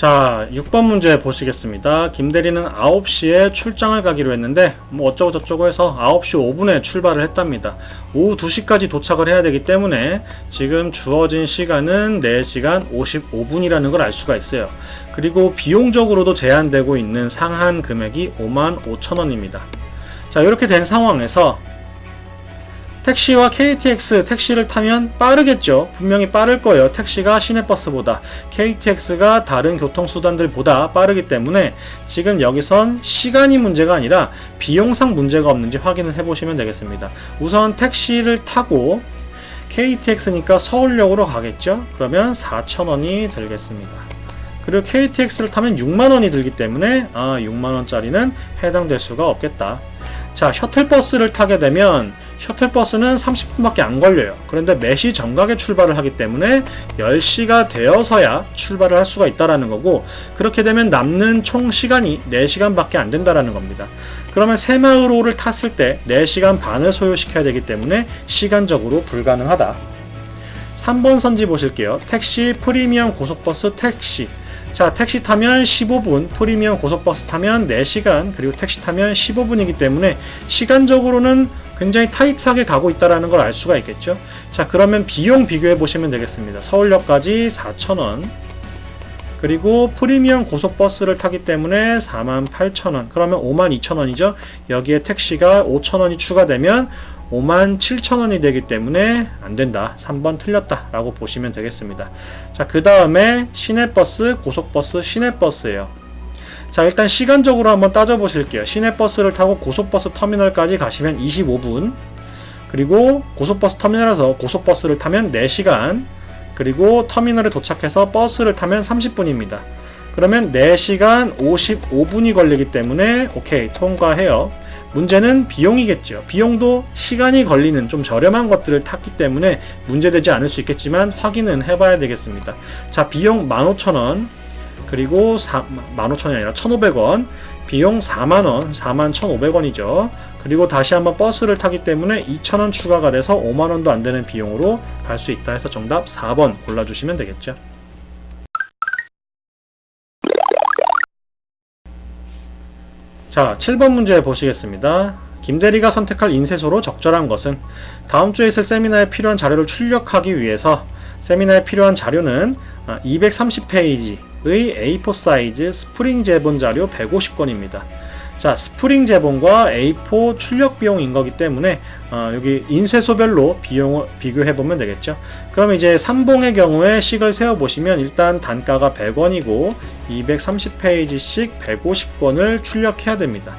자, 6번 문제 보시겠습니다. 김대리는 9시에 출장을 가기로 했는데 뭐 어쩌고 저쩌고 해서 9시 5분에 출발을 했답니다. 오후 2시까지 도착을 해야 되기 때문에 지금 주어진 시간은 4시간 55분이라는 걸 알 수가 있어요. 그리고 비용적으로도 제한되고 있는 상한 금액이 55,000원입니다. 자, 이렇게 된 상황에서 택시와 KTX, 택시를 타면 빠르겠죠. 분명히 빠를 거예요. 택시가 시내버스보다, KTX가 다른 교통수단들보다 빠르기 때문에 지금 여기선 시간이 문제가 아니라 비용상 문제가 없는지 확인을 해보시면 되겠습니다. 우선 택시를 타고 KTX니까 서울역으로 가겠죠. 그러면 4,000원이 들겠습니다. 그리고 KTX를 타면 6만원이 들기 때문에 6만원짜리는 해당될 수가 없겠다. 자, 셔틀버스를 타게 되면 셔틀버스는 30분밖에 안 걸려요. 그런데 매시 정각에 출발을 하기 때문에 10시가 되어서야 출발을 할 수가 있다라는 거고, 그렇게 되면 남는 총 시간이 4시간밖에 안 된다라는 겁니다. 그러면 새마을호를 탔을 때 4시간 반을 소요시켜야 되기 때문에 시간적으로 불가능하다. 3번 선지 보실게요. 택시, 프리미엄 고속버스, 택시. 자, 택시 타면 15분, 프리미엄 고속버스 타면 4시간, 그리고 택시 타면 15분이기 때문에 시간적으로는 굉장히 타이트하게 가고 있다는 걸 알 수가 있겠죠. 자, 그러면 비용 비교해 보시면 되겠습니다. 서울역까지 4,000원, 그리고 프리미엄 고속버스를 타기 때문에 48,000원, 그러면 52,000원이죠. 여기에 택시가 5,000원이 추가되면 57,000원이 되기 때문에 안된다. 3번 틀렸다 라고 보시면 되겠습니다. 자, 그 다음에 시내버스, 고속버스, 시내버스예요. 자, 일단 시간적으로 한번 따져보실게요. 시내버스를 타고 고속버스 터미널까지 가시면 25분, 그리고 고속버스 터미널에서 고속버스를 타면 4시간, 그리고 터미널에 도착해서 버스를 타면 30분입니다. 그러면 4시간 55분이 걸리기 때문에 오케이, 통과해요. 문제는 비용이겠죠. 비용도 시간이 걸리는 좀 저렴한 것들을 탔기 때문에 문제되지 않을 수 있겠지만 확인은 해봐야 되겠습니다. 자, 비용 15,000원, 그리고 15,000원이 아니라 1,500원, 비용 4만원, 41,500원이죠. 그리고 다시 한번 버스를 타기 때문에 2,000원 추가가 돼서 5만원도 안 되는 비용으로 갈 수 있다 해서 정답 4번 골라주시면 되겠죠. 자, 7번 문제 보시겠습니다. 김대리가 선택할 인쇄소로 적절한 것은? 다음 주에 있을 세미나에 필요한 자료를 출력하기 위해서 세미나에 필요한 자료는 230페이지의 A4 사이즈 스프링 제본 자료 150권입니다. 자, 스프링 제본과 A4 출력 비용인 거기 때문에 여기 인쇄소별로 비용을 비교해 보면 되겠죠. 그럼 이제 삼봉의 경우에 식을 세워 보시면 일단 단가가 100원이고 230페이지씩 150권을 출력해야 됩니다.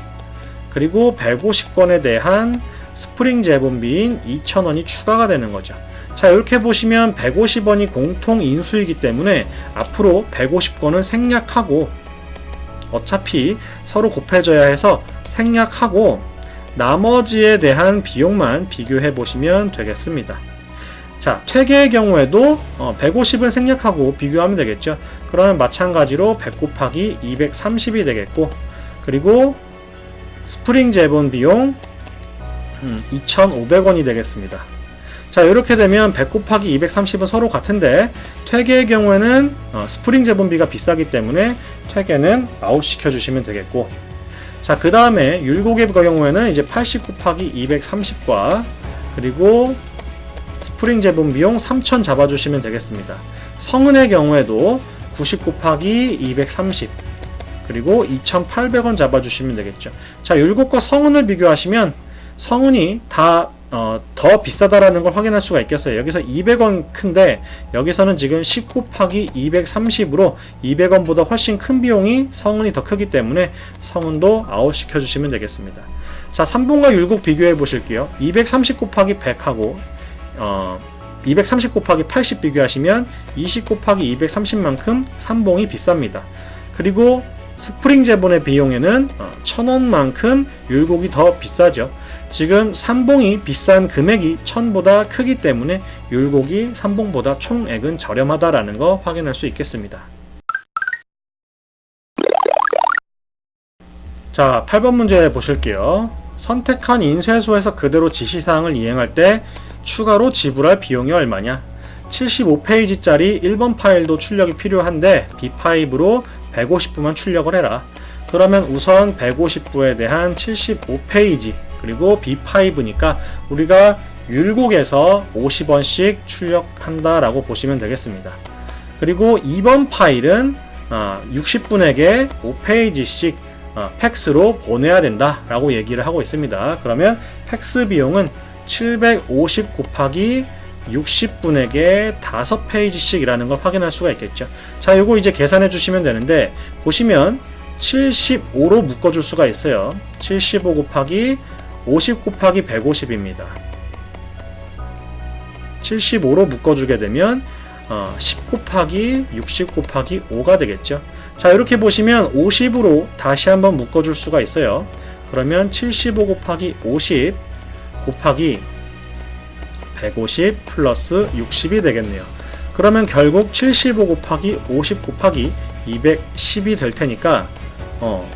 그리고 150권에 대한 스프링 제본비인 2,000원이 추가가 되는 거죠. 자, 이렇게 보시면 150원이 공통 인수이기 때문에 앞으로 150권은 생략하고, 어차피 서로 곱해져야 해서 생략하고 나머지에 대한 비용만 비교해 보시면 되겠습니다. 자, 퇴계의 경우에도 150은 생략하고 비교하면 되겠죠. 그러면 마찬가지로 100 곱하기 230이 되겠고, 그리고 스프링 제본 비용 2,500원이 되겠습니다. 자, 이렇게 되면 100 곱하기 230은 서로 같은데 퇴계의 경우에는 스프링 제본비가 비싸기 때문에 퇴계는 아웃시켜 주시면 되겠고, 자, 그 다음에 율곡의 경우에는 이제 80 곱하기 230과 그리고 스프링 제본 비용 3,000 잡아주시면 되겠습니다. 성은의 경우에도 90 곱하기 230 그리고 2,800원 잡아주시면 되겠죠. 자, 율곡과 성은을 비교하시면 성은이 더 비싸다라는 걸 확인할 수가 있겠어요. 여기서 200원 큰데 여기서는 지금 10 곱하기 230으로 200원보다 훨씬 큰 비용이 성은이 더 크기 때문에 성은도 아웃시켜 주시면 되겠습니다. 자, 삼봉과 율곡 비교해 보실게요. 230 곱하기 100하고 230 곱하기 80 비교하시면 20 곱하기 230만큼 삼봉이 비쌉니다. 그리고 스프링 제본의 비용에는 1,000원만큼 율곡이 더 비싸죠. 지금 삼봉이 비싼 금액이 1,000보다 크기 때문에 율곡이 삼봉보다 총액은 저렴하다라는 거 확인할 수 있겠습니다. 자, 8번 문제 보실게요. 선택한 인쇄소에서 그대로 지시사항을 이행할 때 추가로 지불할 비용이 얼마냐? 75페이지짜리 1번 파일도 출력이 필요한데 B5로 150부만 출력을 해라. 그러면 우선 150부에 대한 75페이지 그리고 B5니까 우리가 율곡에서 50원씩 출력한다라고 보시면 되겠습니다. 그리고 2번 파일은 60분에게 5페이지씩 팩스로 보내야 된다라고 얘기를 하고 있습니다. 그러면 팩스 비용은 750 곱하기 60분에게 5페이지씩 이라는 걸 확인할 수가 있겠죠. 자, 요거 이제 계산해 주시면 되는데 보시면 75로 묶어줄 수가 있어요. 75 곱하기 50 곱하기 150입니다. 75로 묶어주게 되면 10 곱하기 60 곱하기 5가 되겠죠. 자, 이렇게 보시면 50으로 다시 한번 묶어줄 수가 있어요. 그러면 75 곱하기 50 곱하기 150 플러스 60이 되겠네요. 그러면 결국 75 곱하기 50 곱하기 210이 될 테니까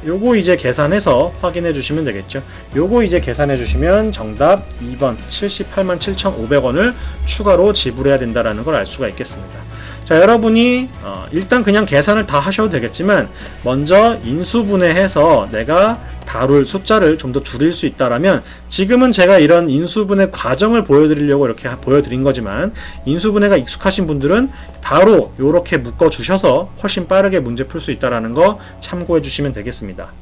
요거 이제 계산해서 확인해 주시면 되겠죠. 요거 이제 계산해 주시면 정답 2번 787,500원을 추가로 지불해야 된다라는 걸 알 수가 있겠습니다. 자, 여러분이 일단 그냥 계산을 다 하셔도 되겠지만 먼저 인수분해해서 내가 다룰 숫자를 좀 더 줄일 수 있다라면 지금은 제가 이런 인수분해 과정을 보여드리려고 이렇게 보여드린 거지만 인수분해가 익숙하신 분들은 바로 이렇게 묶어 주셔서 훨씬 빠르게 문제 풀 수 있다라는 거 참고해 주시면 되겠습니다.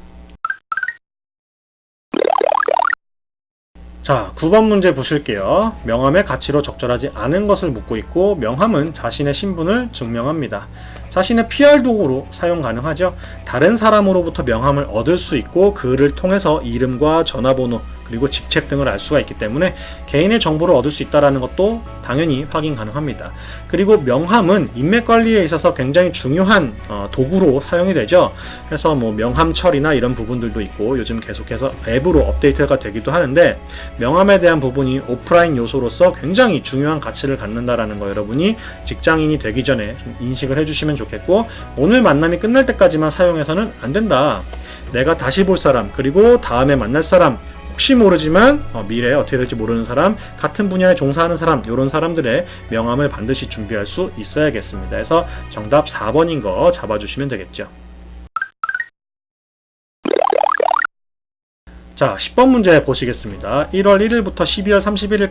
자, 9번 문제 보실게요. 명함의 가치로 적절하지 않은 것을 묻고 있고 명함은 자신의 신분을 증명합니다. 자신의 PR 도구로 사용 가능하죠. 다른 사람으로부터 명함을 얻을 수 있고 그를 통해서 이름과 전화번호 그리고 직책 등을 알 수가 있기 때문에 개인의 정보를 얻을 수 있다는 것도 당연히 확인 가능합니다. 그리고 명함은 인맥 관리에 있어서 굉장히 중요한 도구로 사용이 되죠. 그래서 뭐 명함 처리나 이런 부분들도 있고 요즘 계속해서 앱으로 업데이트가 되기도 하는데 명함에 대한 부분이 오프라인 요소로서 굉장히 중요한 가치를 갖는다라는 거 여러분이 직장인이 되기 전에 좀 인식을 해주시면 좋겠고 오늘 만남이 끝날 때까지만 사용해서는 안 된다. 내가 다시 볼 사람 그리고 다음에 만날 사람 혹시 모르지만 미래에 어떻게 될지 모르는 사람 같은 분야에 종사하는 사람 이런 사람들의 명함을 반드시 준비할 수 있어야겠습니다. 그래서 정답 4번인 거 잡아주시면 되겠죠. 자, 10번 문제 보시겠습니다. 1월 1일부터 12월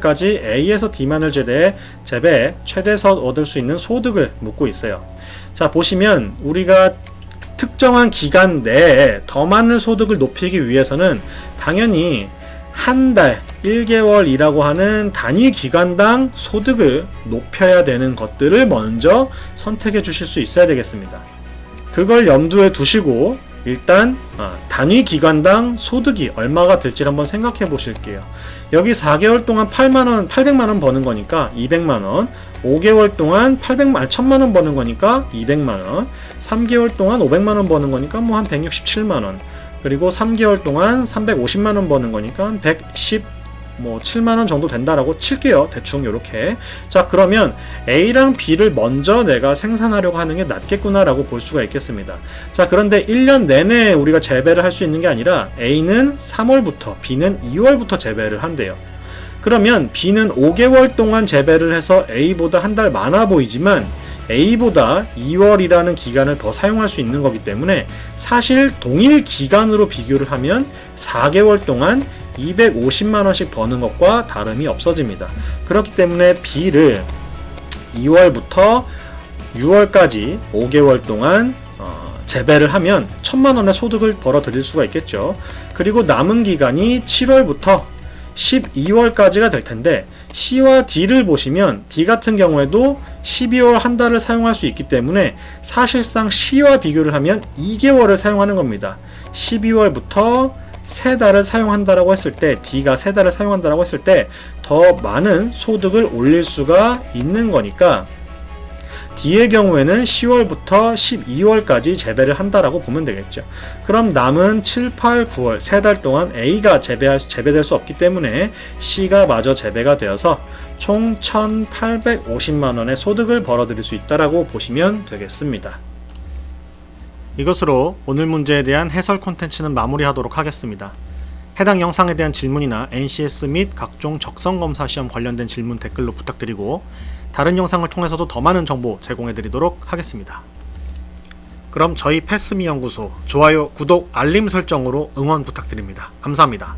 31일까지 A에서 D만을 재배해 최대서 얻을 수 있는 소득을 묻고 있어요. 자, 보시면 우리가 특정한 기간 내에 더 많은 소득을 높이기 위해서는 당연히 한 달, 1개월이라고 하는 단위 기간당 소득을 높여야 되는 것들을 먼저 선택해 주실 수 있어야 되겠습니다. 그걸 염두에 두시고 일단 단위 기간당 소득이 얼마가 될지 한번 생각해 보실게요. 여기 4개월 동안 800만원 버는 거니까 200만원, 5개월 동안 1000만원 버는 거니까 200만원, 3개월 동안 500만원 버는 거니까 뭐 한 167만원, 그리고 3개월 동안 350만원 버는 거니까 한 117만원 정도 된다라고 칠게요. 대충 요렇게. 자, 그러면 A랑 B를 먼저 내가 생산하려고 하는 게 낫겠구나 라고 볼 수가 있겠습니다. 자, 그런데 1년 내내 우리가 재배를 할 수 있는 게 아니라 A는 3월부터 B는 2월부터 재배를 한대요. 그러면 B는 5개월 동안 재배를 해서 A보다 한 달 많아 보이지만 A보다 2월이라는 기간을 더 사용할 수 있는 거기 때문에 사실 동일 기간으로 비교를 하면 4개월 동안 250만원씩 버는 것과 다름이 없어집니다. 그렇기 때문에 B를 2월부터 6월까지 5개월 동안 재배를 하면 1000만원의 소득을 벌어 들일 수가 있겠죠. 그리고 남은 기간이 7월부터 12월까지가 될 텐데 C와 D를 보시면 D 같은 경우에도 12월 한 달을 사용할 수 있기 때문에 사실상 C와 비교를 하면 2개월을 사용하는 겁니다. 12월부터 3달을 사용한다라고 했을 때 D가 3달을 사용한다라고 했을 때 더 많은 소득을 올릴 수가 있는 거니까 D의 경우에는 10월부터 12월까지 재배를 한다라고 보면 되겠죠. 그럼 남은 7, 8, 9월 3달 동안 A가 재배될 수 없기 때문에 C가 마저 재배가 되어서 총 1,850만원의 소득을 벌어들일 수 있다라고 보시면 되겠습니다. 이것으로 오늘 문제에 대한 해설 콘텐츠는 마무리하도록 하겠습니다. 해당 영상에 대한 질문이나 NCS 및 각종 적성검사 시험 관련된 질문 댓글로 부탁드리고 다른 영상을 통해서도 더 많은 정보 제공해드리도록 하겠습니다. 그럼 저희 패스미 연구소 좋아요, 구독, 알림 설정으로 응원 부탁드립니다. 감사합니다.